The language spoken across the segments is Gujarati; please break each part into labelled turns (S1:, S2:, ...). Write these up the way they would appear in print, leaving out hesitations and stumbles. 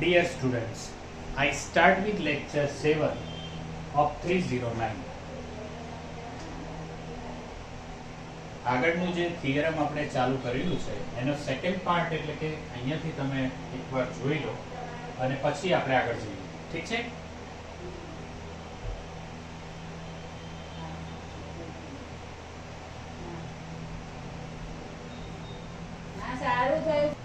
S1: Dear students, I start with lecture 7 of 309. આગળનું જે થિયરમ આપણે ચાલુ કરેલું છે એનો સેકન્ડ પાર્ટ એટલે કે અહીંયાથી તમે એકવાર જોઈ લો અને પછી આપણે આગળ જઈએ. ઠીક છે?
S2: સારું થયું.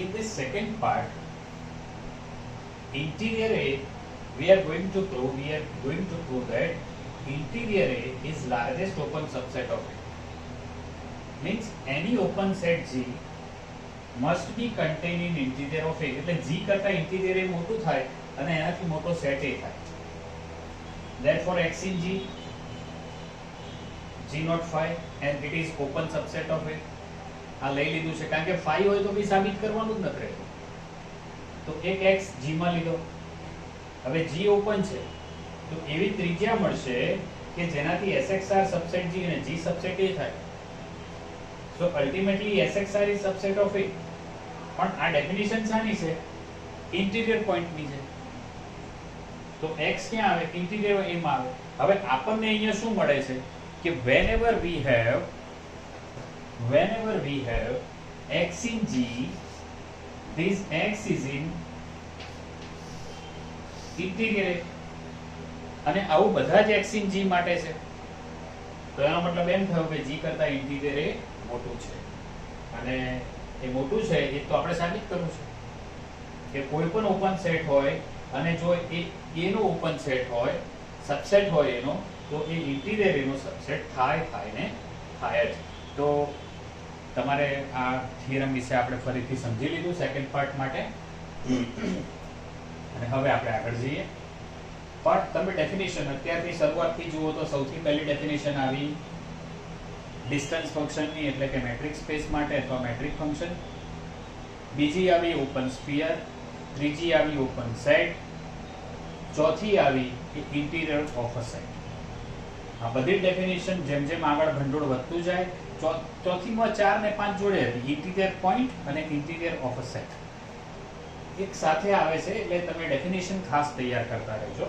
S1: In this second part, interior A, we are going to prove that interior A is largest open subset of A. Means any open set G must be contained in interior of A. એટલે G કરતા interior A મોટું થાય અને એનાથી મોટો set A થાય. Therefore X in G not phi and it is open subset of A. આ લઈ લીધું છે કારણ કે phi હોય તો બી સાબિત કરવાનું જ નથી રહેતું. તો એક x g માં લીધો. હવે g ઓપન છે તો એવી ત્રિજ્યા મળશે કે જેનાથી SXR સબસેટ g અને g સબસેટ A થાય. So ultimately SXR is subset of A. પણ આ ડેફિનિશન શાની છે? ઇન્ટિરિયર પોઈન્ટની છે. તો x ક્યાં આવે? ઇન્ટિરિયર A માં આવે. હવે આપણને અહીંયા શું મળે છે કે whenever we have x in G, this x is in interior A. અને આવું બધા જ x in G માટે છે. તો એનો મતલબ એમ થયો કે G કરતા interior A મોટું છે. અને એ મોટું છે એ તો આપણે સાબિત કરવું છે કે કોઈ પણ ઓપન સેટ હોય અને જો એ નો ઓપન સેટ હોય, સબસેટ હોય એનો, તો એ ઇન્ટિરિયર એનો સબસેટ થાય ને થાય જ. તો તમારે આ થિયરમ વિશે આપણે ફરીથી સમજી લીધું સેકન્ડ પાર્ટ માટે. અને હવે આપણે આગળ જઈએ. પણ તમે ડેફિનેશન અત્યારથી શરૂઆતથી જુઓ તો સૌથી પહેલી ડેફિનેશન આવી ડિસ્ટન્સ ફંક્શનની, એટલે કે મેટ્રિક સ્પેસ માટે અથવા મેટ્રિક ફંક્શન. બીજી આવી ઓપન સ્ફિયર, ત્રીજી આવી ઓપન સેટ, ચોથી આવી ઇન્ટિરિયર ઓફ અ સેટ. આ બધી ડેફિનેશન જેમ જેમ આગળ ભંડોળ વધતું જાય, ચોથીમાં 4 ને 5 જોડે હતી, ઇન્ટિરિયર પોઈન્ટ અને ઇન્ટિરિયર ઓફ અ સેટ એક સાથે આવે છે. એટલે તમે ડેફિનેશન ખાસ તૈયાર કરતા રહેજો.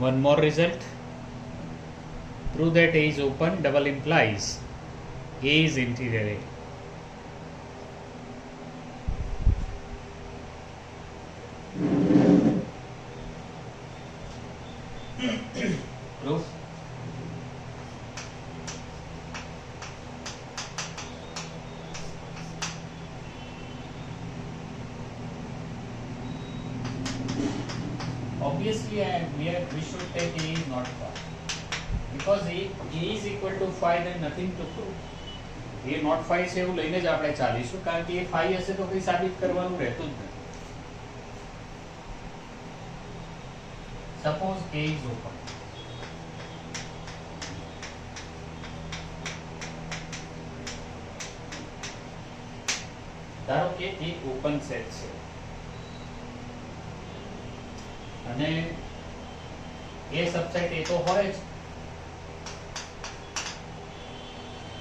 S1: One more result. Prove that A is open double implies A is interior A. Proof. Obviously we should take A is not phi. Because A is equal to phi, then nothing to prove. A not phi છે એવું લઈને જ આપણે ચાલીશું, કારણ કે એ phi હશે તો કંઈ સાબિત કરવાનું રહેતું જ નથી. Suppose A is open. ધારો કે એ ઓપન સેટ છે અને એ સબસેટ એ તો હોય જ.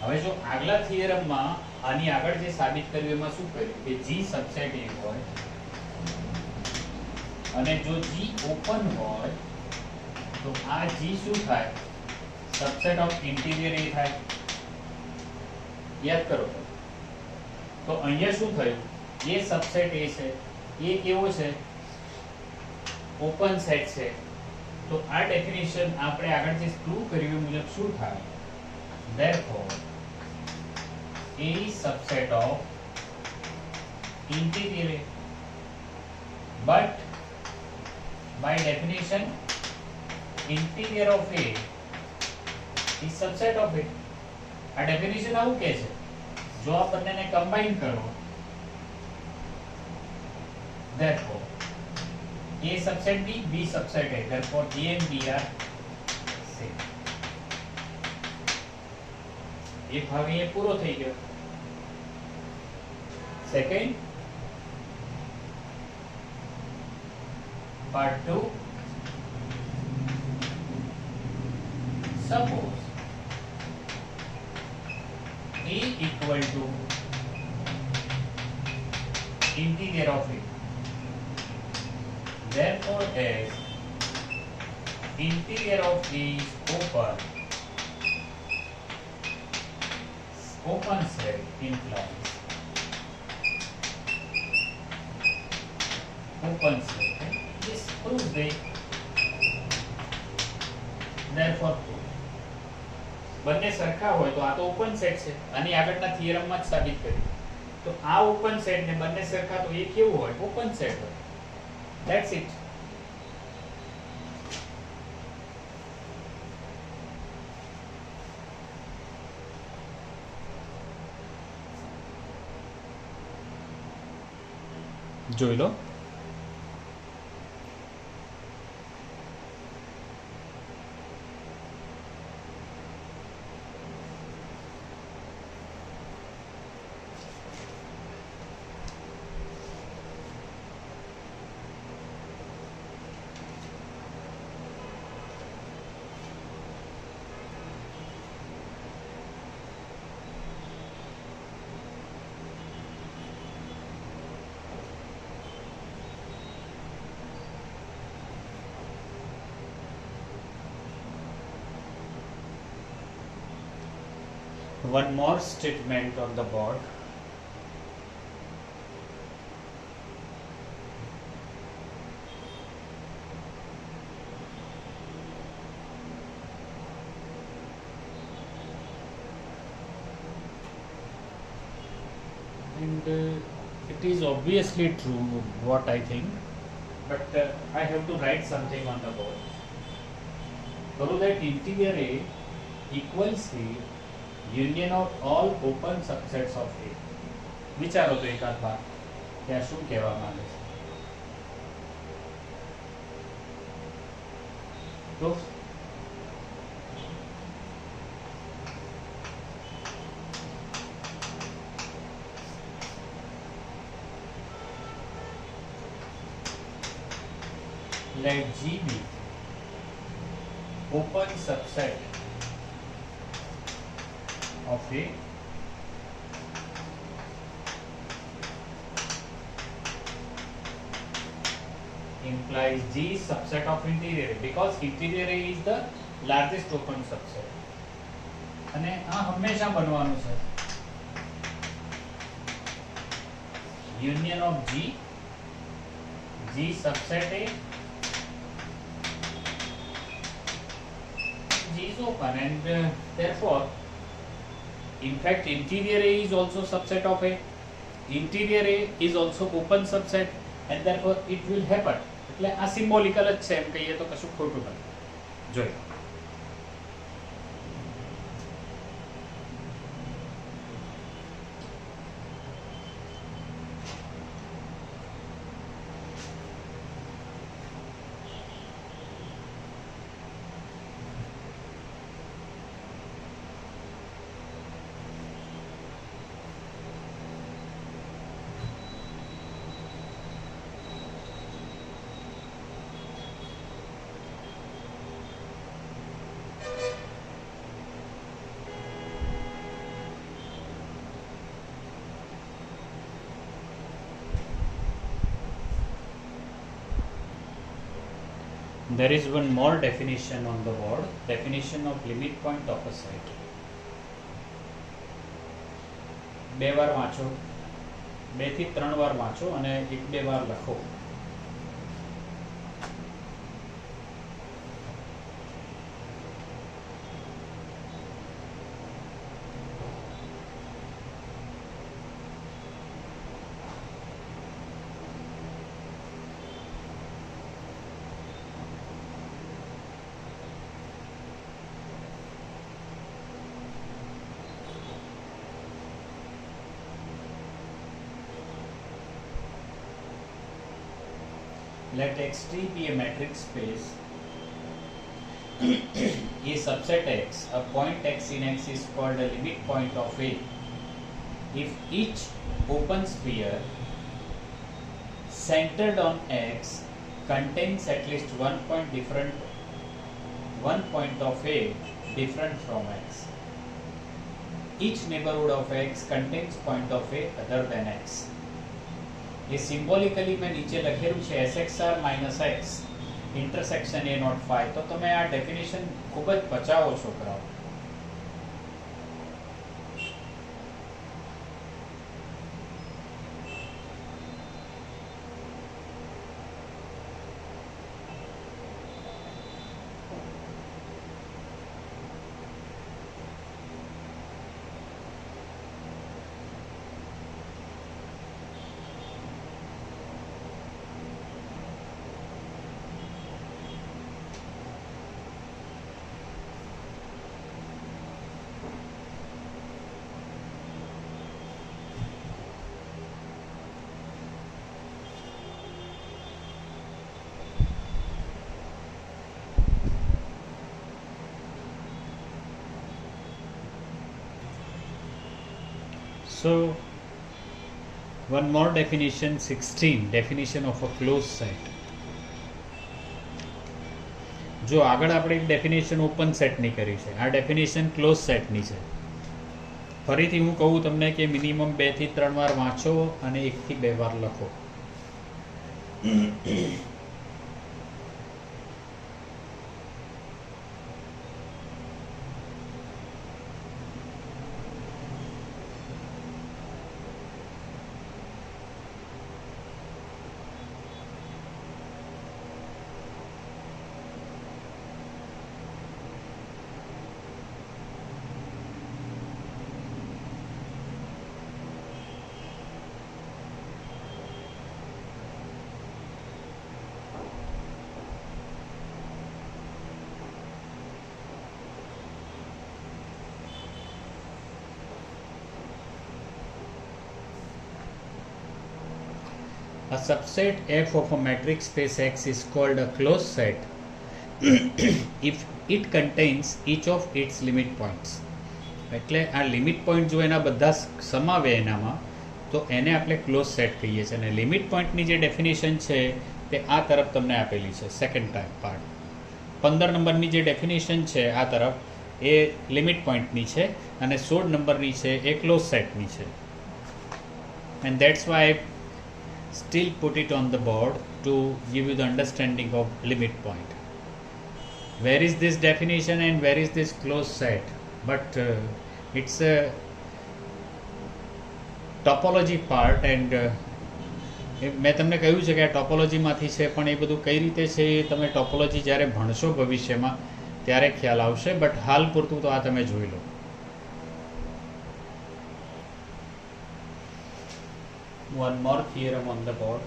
S1: હવે જો આગલા થિયરમમાં આની આગળ જે સાબિત કર્યું એમાં શું કર્યું કે G સબસેટ A હોય અને જો G ઓપન હોય તો આ G શું થાય? સબસેટ ઓફ ઇન્ટિરિયર A થાય. યાદ કરો. તો અહીંયા શું થયું? એ સબસેટ A છે, એ કેવો છે? ઓપન સેટ છે. તો આ ડેફિનેશન આપણે આગળ જે પ્રૂવ કર્યું એ મુજબ શું થાય? Therefore, A is subset of interior A. But by definition, interior of A is subset of A. આ ડેફિનેશન આવું કહે છે. જો આ બંનેને કમ્બાઈન કરો, therefore A subset B, B subset A. Therefore A and B are same. એક ભાગ એ પૂરો થઈ ગયો. Second part 2. Suppose A equal to interior of A. Therefore, as interior of A is open set implies open set. This proves the therefore proof. બંને સરખા હોય તો આ તો ઓપન સેટ છે અને આગળના થિયરમમાં જ સાબિત કર્યું. તો આ ઓપન સેટ ને બંને સરખા તો એ કેવું હોય? ઓપન સેટ હોય. That's it. જોઈ લો. One more statement on the board. And it is obviously true what I think, but I have to write something on the board. So that interior A equals the union of all open subsets of A. વિચારો તો એકાદ વાર કે આ શું કહેવા માંગે છે. તો let G be open subset of A implies G is subset of interior A because interior A is the largest open subset. અને આ હંમેશા બનવાનું છે. Union of G, G subset A, G is open and therefore in fact interior A is also subset of A. Interior A is also open subset and therefore it will happen. એટલે આ સિમ્બોલિકલ જ છે એમ કહીએ તો કશું ખોટું નથી. જોઈ there is one more definition on the board. Definition of limit point of a set. બે વાર વાંચો, 2 થી 3 વાર વાંચો અને 1-2 વાર લખો. let X3 be a matrix space. A subset X, a point X in X is called a limit point of A if each open sphere centered on X contains at least one point of A different from X. Each neighborhood of X contains point of A other than X. ये सिम्बोलिकली मैं नीचे લખેલું છે SXR - X intersection A not phi. તો તમે આ ડેફિનેશન ખૂબ જ બચાવો છોકરાઓ. So, one more definition, 16, definition of a closed set. જો આગળ આપણે એક ડેફિનેશન ઓપન સેટની કરી છે, આ ડેફિનેશન ક્લોઝ સેટની છે. ફરીથી હું કહું તમને કે મિનિમમ 2 થી 3 વાર વાંચો અને 1 થી 2 વાર લખો. A subset F of a matrix space X is called a closed set if it contains each of its limit points. એટલે આ લિમિટ પોઈન્ટ જો એના બધા સમાવે એનામાં તો એને આપણે ક્લોઝ સેટ કહીએ છીએ. અને લિમિટ પોઈન્ટની જે ડેફિનેશન છે તે આ તરફ તમને આપેલી છે, સેકન્ડ ટાઈમ પાર્ટ. 15 નંબરની જે ડેફિનેશન છે આ તરફ એ લિમિટ પોઈન્ટની છે અને 16 નંબરની છે એ ક્લોઝ સેટની છે. And that's why still put it on the board to give you the understanding of limit point. Where is this definition and where is this closed set? But it's a topology part and મેં તમને કહ્યું છે કે આ ટોપોલોજીમાંથી છે, પણ એ બધું કઈ રીતે છે એ તમે ટોપોલોજી જ્યારે ભણશો ભવિષ્યમાં ત્યારે ખ્યાલ આવશે. બટ હાલ પૂરતું તો આ તમે જોઈ લો. One more theorem on the board.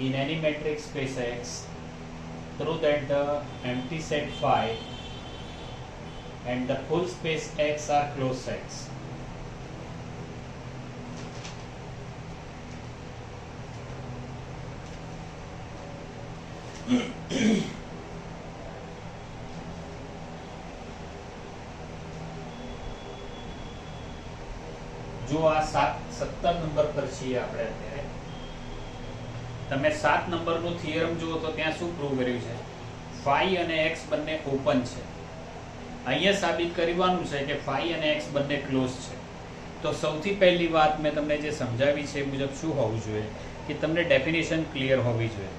S1: In any matrix space X, true that the empty set phi and the full space X are closed sets. જો આ 17 નંબર પર છીએ આપણે અત્યારે. તમે 7 નંબરનું થિયરમ જુઓ તો ત્યાં શું પ્રૂવ કર્યું છે? ફાઈ અને એક્સ બંને ઓપન છે. અહીંયા સાબિત કરવાનું છે કે ફાઈ અને એક્સ બંને ક્લોઝ છે. તો સૌથી પહેલી વાત મેં તમને જે સમજાવી છે એ મુજબ શું હોવું જોઈએ કે તમને ડેફિનેશન ક્લિયર હોવી જોઈએ.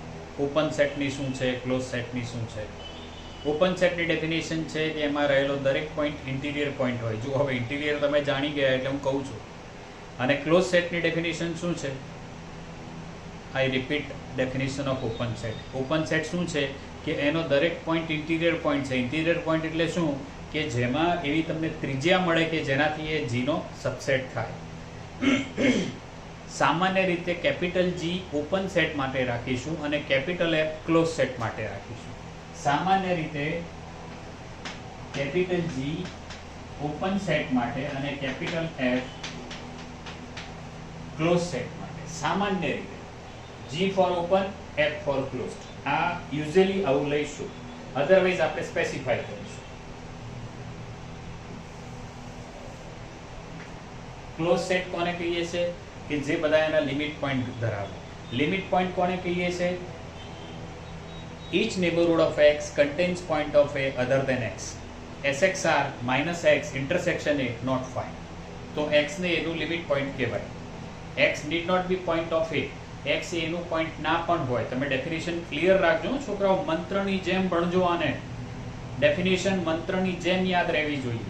S1: ઓપન સેટની શું છે, ક્લોઝ સેટની શું છે. ઓપન સેટની ડેફિનેશન છે કે એમાં રહેલો દરેક પોઈન્ટ ઇન્ટિરિયર પોઈન્ટ હોય. જો હવે ઇન્ટિરિયર તમે જાણી ગયા એટલે હું કહું છું. અને ક્લોઝ સેટની ડેફિનેશન શું છે? આઈ repeat definition of open set. Open set શું છે કે એનો દરેક પોઈન્ટ ઇન્ટિરિયર પોઈન્ટ છે. ઇન્ટિરિયર પોઈન્ટ એટલે શું કે જેમાં એવી તમને ત્રિજ્યા મળે કે જેનાથી એ જીનો સબસેટ થાય. સામાન્ય રીતે કેપિટલ જી ઓપન સેટ માટે રાખીશું અને કેપિટલ એફ ક્લોઝ સેટ માટે રાખીશું. સામાન્ય રીતે કેપિટલ જી ઓપન સેટ માટે અને કેપિટલ એફ ક્લોઝ સેટ માટે. સામાન્ય રીતે G for open, F for closed. આ યુઝ્યુઅલી આવું લઈશું, અધરવાઇઝ આપણે સ્પેસિફાય કરીશું. ક્લોઝ સેટ કોને કહીએ છે? કે જે બધા એના લિમિટ પોઈન્ટ ધરાવે. લિમિટ પોઈન્ટ કોને કહીએ છે? each neighborhood of x contains point of a other than x. SXR minus x intersection a not find. તો x ને એનું લિમિટ પોઈન્ટ કહેવાય. x need not be point of a. x એનું પોઈન્ટ ના પણ હોય. તમે ડેફિનેશન ક્લિયર રાખજો છોકરાઓ, મંત્રની જેમ ભણજો આને. ડેફિનેશન મંત્રની જેમ યાદ રહેવી જોઈએ.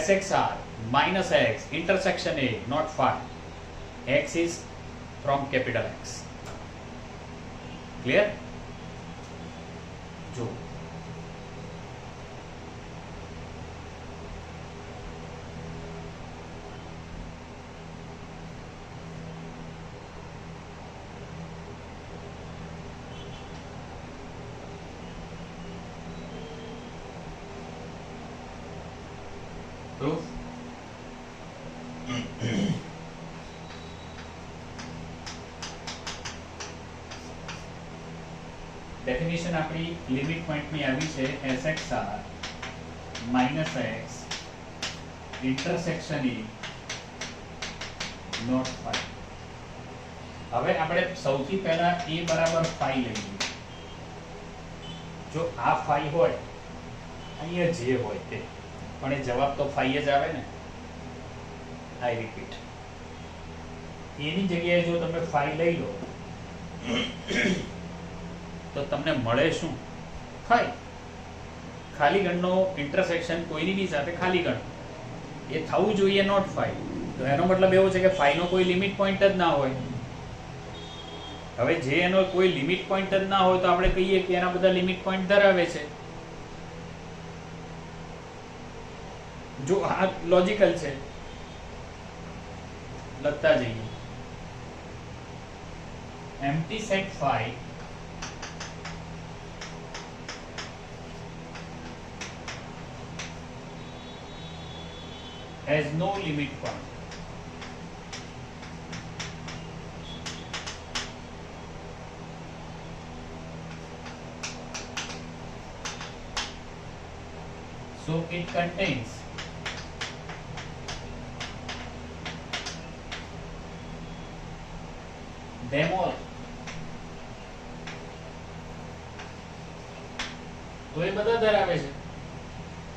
S1: SXR minus x intersection a not find. x is from capital X. Clear? જો proof ડેફિનેશન આપણી લિમિટ પોઈન્ટની આવી છે SXR minus x intersection E not phi. હવે આપણે સૌથી પહેલા a બરાબર phi લઈએ. જો આ phi હોય, અહીંયા જે હોય તે, પણ એ જવાબ તો phi જ આવે ને. આઈ રિપીટ, એની જગ્યાએ જો તમે phi લઈ લો તો તમને મળે શું? phi. ખાલી ગણનો ઇન્ટરસેક્શન કોઈની બી સાથે ખાલી ગણ, એ થવું જોઈએ નોટ phi. તો એનો મતલબ એવો છે કે phi નો કોઈ લિમિટ પોઈન્ટ જ ના હોય. હવે જે એનો કોઈ લિમિટ પોઈન્ટ જ ના હોય તો આપણે કહીએ કે એના બધા લિમિટ પોઈન્ટ ધરાવે છે. જો આ લોજિકલ છે, લખતા જઈએ. empty set phi has no limit point. So it contains them all. તો એ બધા ધરાવે છે,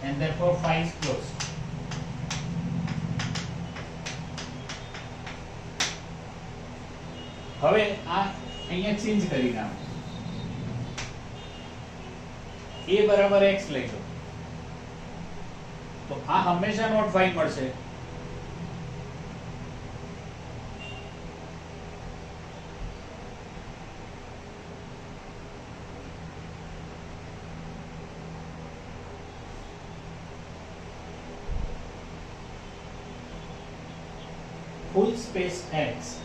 S1: and therefore phi is closed. હવે આ અહીંયા ચેન્જ કરી નાખો. a બરાબર x લઈ લો તો આ હંમેશા નોટ phi મળશે. full space X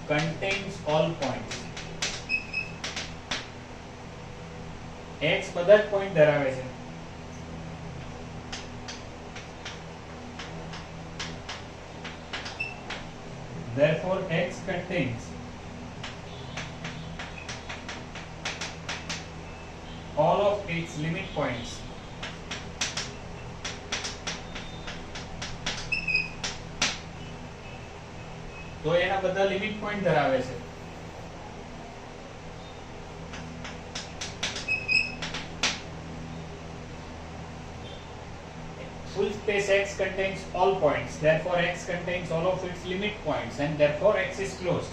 S1: contains all points. X બધા જ પોઈન્ટ ધરાવે છે. Therefore X contains all of its limit points. તો એના બધા લિમિટ પોઈન્ટ ધરાવે છે. Full space X contains all points. Therefore X contains all of its limit points and therefore X is closed.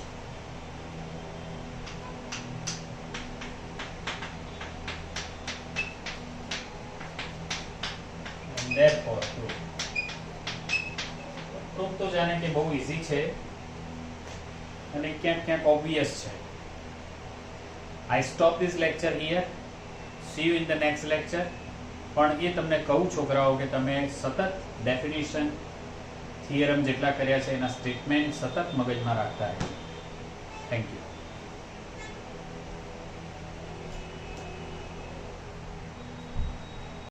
S1: And therefore proof. proof તો જાણે કે બહુ ઈઝી છે અને ક્યાંક ક્યાંક ઓબ્વિયસ છે. I stop this lecture here. See you in the next lecture. પણ એ તમને કહું છોકરાઓ કે તમે સતત ડેફિનેશન, થિયરમ જેટલા કર્યા છે એના સ્ટેટમેન્ટ સતત મગજમાં રાખતા રહેજો. Thank you.